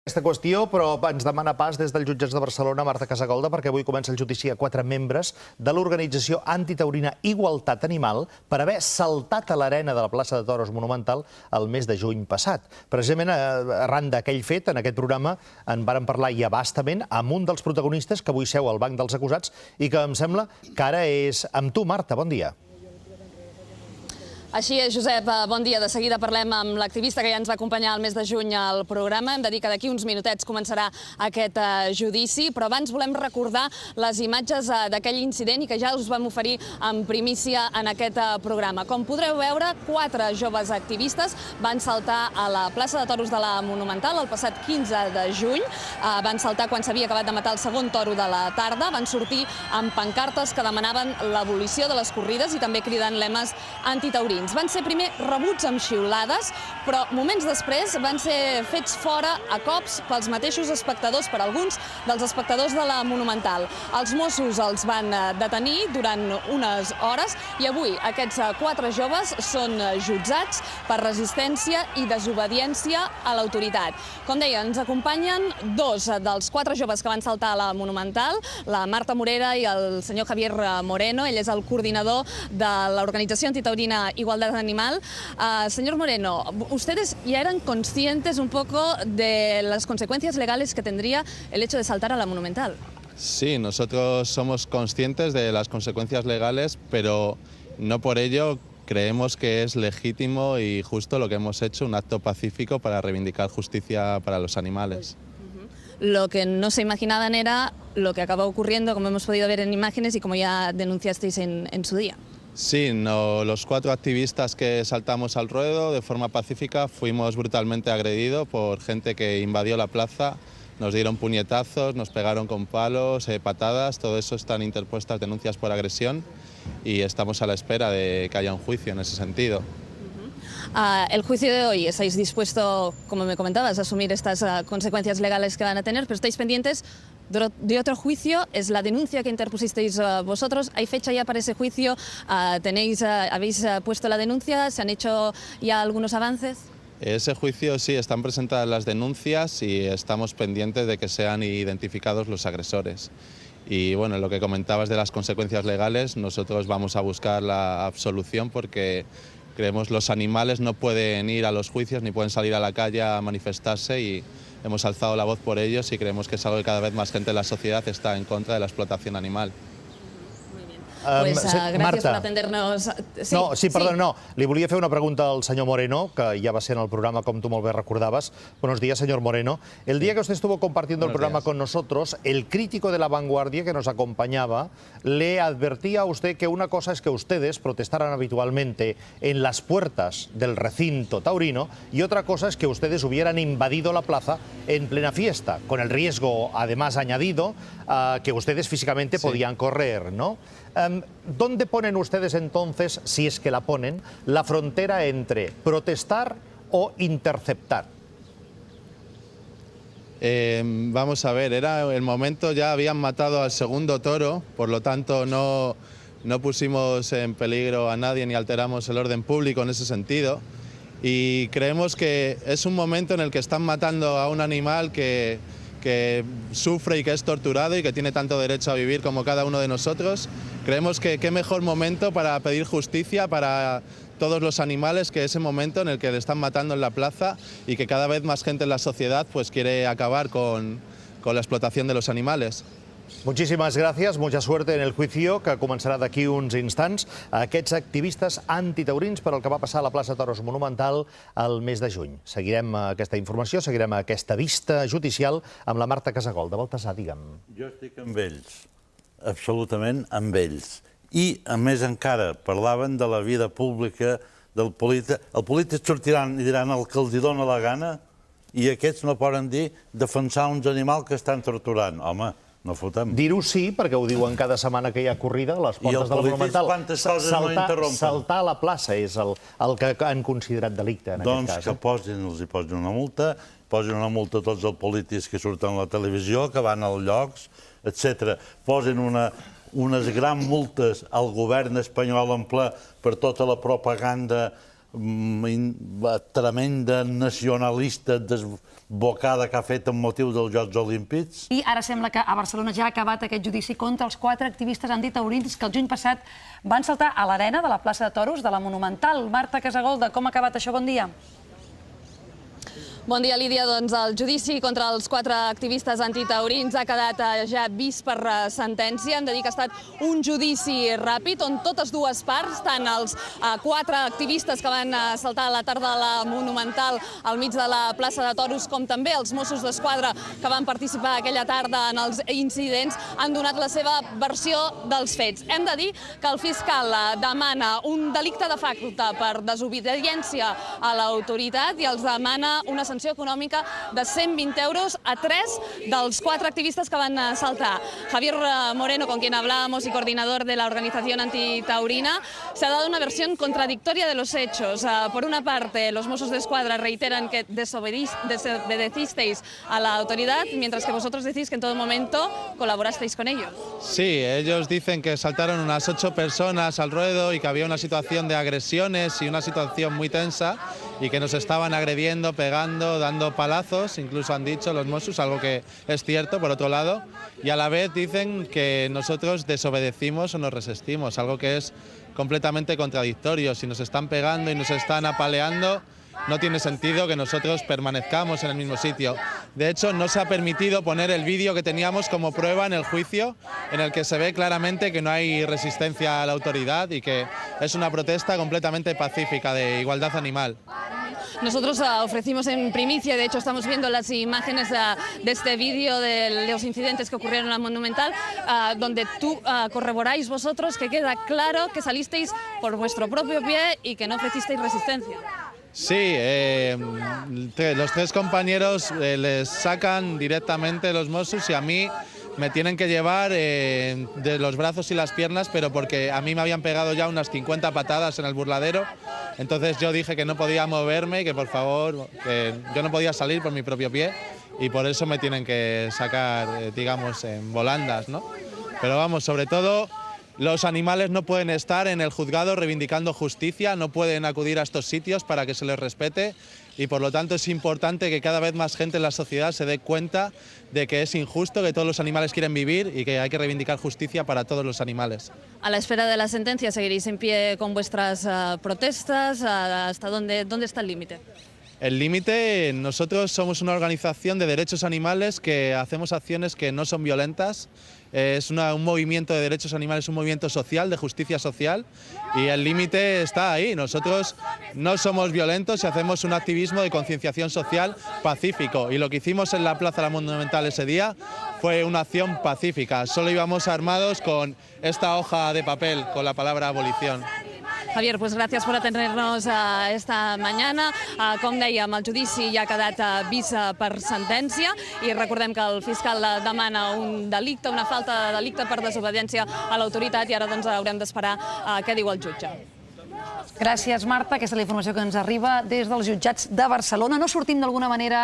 Aquesta qüestió, però ens demana pas des del jutjat de Barcelona Marta Casagolda, perquè avui comença el judici a 4 membres de l'organització antitaurina Igualtat Animal per haver saltat a l'arena de la plaça de Toros Monumental el mes de juny passat. Precisament arran d'aquell fet, en aquest programa en vàrem parlar i a bastament amb un dels protagonistes que avui seu al banc dels acusats i que em sembla que ara és amb tu, Marta. Bon dia. Així és, Josep. Bon dia. De seguida parlem amb l'activista que ja ens va acompanyar el mes de juny al programa. Hem de dir que d'aquí uns minutets començarà aquest judici, però abans volem recordar les imatges d'aquell incident i que ja us vam oferir en primícia en aquest programa. Com podreu veure, 4 joves activistes van saltar a la plaça de Toros de la Monumental el passat 15 de juny. Van saltar quan s'havia acabat de matar el segon toro de la tarda. Van sortir amb pancartes que demanaven l'abolició de les corrides i també cridant lemes antitaurins. Van ser primer rebuts amb xiulades, però moments després van ser fets fora a cops pels mateixos espectadors, per alguns dels espectadors de la Monumental. Els Mossos els van detenir durant unes hores i avui aquests 4 joves són jutjats per resistència i desobediència a l'autoritat. Com deia, ens acompanyen 2 dels 4 joves que van saltar a la Monumental, la Marta Morera i el senyor Javier Moreno. Ell és el coordinador de l'organització antitaurina Igualdad Animal. Señor Moreno, ¿ustedes ya eran conscientes un poco de las consecuencias legales que tendría el hecho de saltar a la Monumental? Sí, nosotros somos conscientes de las consecuencias legales, pero no por ello creemos que es legítimo y justo lo que hemos hecho, un acto pacífico para reivindicar justicia para los animales. Lo que no se imaginaban era lo que acaba ocurriendo, como hemos podido ver en imágenes y como ya denunciasteis en su día. Sí, los 4 activistas que saltamos al ruedo de forma pacífica fuimos brutalmente agredidos por gente que invadió la plaza, nos dieron puñetazos, nos pegaron con palos, patadas. Todo eso están interpuestas denuncias por agresión y estamos a la espera de que haya un juicio en ese sentido. El juicio de hoy, ¿estáis dispuestos, como me comentabas, a asumir estas consecuencias legales que van a tener, pero estáis pendientes de otro juicio? Es la denuncia que interpusisteis vosotros. ¿Hay fecha ya para ese juicio? ¿Habéis puesto la denuncia? ¿Se han hecho ya algunos avances? Ese juicio sí, están presentadas las denuncias y estamos pendientes de que sean identificados los agresores. Y bueno, lo que comentabas de las consecuencias legales, nosotros vamos a buscar la absolución porque creemos que los animales no pueden ir a los juicios ni pueden salir a la calle a manifestarse y hemos alzado la voz por ellos y creemos que es algo que cada vez más gente en la sociedad está en contra de la explotación animal. Pues gràcies per atender-nos. No. Li volia fer una pregunta al señor Moreno, que ya va ser en el programa, como tú muy bien recordabas. Buenos días, señor Moreno. El día que usted estuvo compartiendo el programa con nosotros, el crítico de La Vanguardia que nos acompañaba le advertía a usted que una cosa es que ustedes protestaran habitualmente en las puertas del recinto taurino y otra cosa es que ustedes hubieran invadido la plaza en plena fiesta, con el riesgo, además, añadido que ustedes físicamente podían correr, ¿no? ¿Dónde ponen ustedes entonces, si es que la ponen, la frontera entre protestar o interceptar? Vamos a ver, era el momento, ya habían matado al segundo toro, por lo tanto no pusimos en peligro a nadie ni alteramos el orden público en ese sentido. Y creemos que es un momento en el que están matando a un animal que sufre y que es torturado y que tiene tanto derecho a vivir como cada uno de nosotros. Creemos que qué mejor momento para pedir justicia para todos los animales que ese momento en el que le están matando en la plaza y que cada vez más gente en la sociedad pues quiere acabar con la explotación de los animales. Muchísimas gracias, mucha suerte en el juicio que començarà d'aquí uns instants a aquests activistes antitaurins per el que va passar a la plaça Toros Monumental el mes de juny. Seguirem aquesta informació, seguirem aquesta vista judicial amb la Marta Casagolda. Baltasar, digue'm. Jo estic amb ells, absolutament amb ells. I, a més encara, parlaven de la vida pública del polític. El polític sortiran i diran el que els dona la gana i aquests no poden dir defensar uns animals que estan torturant. Home, no fotem. Dir-ho sí, perquè ho diuen cada setmana que hi ha corrida a les portes de la Monumental. Saltar a la plaça és el que han considerat delicte en aquest cas. Doncs que els posin una multa, posin una multa a tots els polítics que surten a la televisió, que van als llocs, etc. Posin unes grans multes al govern espanyol en ple per tota la propaganda tremenda nacionalista desbocada que ha fet amb motiu dels Jocs Olímpics. I ara sembla que a Barcelona ja ha acabat aquest judici contra els 4 activistes antitaurins que el juny passat van saltar a l'arena de la plaça de Toros de la Monumental. Marta Casagolda, com ha acabat això? Bon dia. Bon dia, Lídia. Doncs el judici contra els 4 activistes antitaurins ha quedat ja vist per sentència. Hem de dir que ha estat un judici ràpid on totes dues parts, tant els 4 activistes que van saltar a la tarda de la Monumental al mig de la plaça de Toros, com també els Mossos d'Esquadra que van participar aquella tarda en els incidents, han donat la seva versió dels fets. Hem de dir que el fiscal demana un delicte de facto per desobediència a l'autoritat i els demana una sanció econòmica de 120 euros a 3 dels 4 activistas que van saltar. Javier Moreno, con quien hablábamos y coordinador de la organización antitaurina, se ha dado una versión contradictoria de los hechos. Por una parte, los Mossos d'Esquadra reiteran que desobedecisteis a la autoridad, mientras que vosotros decís que en todo momento colaborasteis con ellos. Sí, ellos dicen que saltaron unas 8 personas al ruedo y que había una situación de agresiones y una situación muy tensa y que nos estaban agrediendo, pegando, dando palazos, incluso han dicho los Mossos, algo que es cierto por otro lado, y a la vez dicen que nosotros desobedecimos o nos resistimos, algo que es completamente contradictorio. Si nos están pegando y nos están apaleando, no tiene sentido que nosotros permanezcamos en el mismo sitio. De hecho, no se ha permitido poner el vídeo que teníamos como prueba en el juicio, en el que se ve claramente que no hay resistencia a la autoridad y que es una protesta completamente pacífica de igualdad animal. Nosotros ofrecimos en primicia, de hecho estamos viendo las imágenes de este vídeo de los incidentes que ocurrieron en la Monumental, donde corroboráis vosotros que queda claro que salisteis por vuestro propio pie y que no ofrecisteis resistencia. Sí, los 3 compañeros les sacan directamente los Mossos y a mí me tienen que llevar de los brazos y las piernas, pero porque a mí me habían pegado ya unas 50 patadas en el burladero. Entonces yo dije que no podía moverme y que por favor, que yo no podía salir por mi propio pie y por eso me tienen que sacar, digamos, en volandas, ¿no? Pero vamos, sobre todo, los animales no pueden estar en el juzgado reivindicando justicia, no pueden acudir a estos sitios para que se les respete y por lo tanto es importante que cada vez más gente en la sociedad se dé cuenta de que es injusto, que todos los animales quieren vivir y que hay que reivindicar justicia para todos los animales. A la espera de la sentencia, ¿seguiréis en pie con vuestras protestas? ¿Hasta dónde está el límite? El límite, nosotros somos una organización de derechos animales que hacemos acciones que no son violentas. Es un movimiento de derechos animales, un movimiento social, de justicia social, y el límite está ahí. Nosotros no somos violentos y hacemos un activismo de concienciación social pacífico. Y lo que hicimos en la Plaza de la Monumental ese día fue una acción pacífica. Solo íbamos armados con esta hoja de papel, con la palabra abolición. Javier, pues gràcies per atendre'ns esta mañana. Com dèiem, el judici ja ha quedat vist per sentència i recordem que el fiscal demana un delicte, una falta de delicte per desobediència a l'autoritat i ara doncs haurem d'esperar què diu el jutge. Gràcies, Marta. Aquesta és la informació que ens arriba des dels jutjats de Barcelona. No sortim d'alguna manera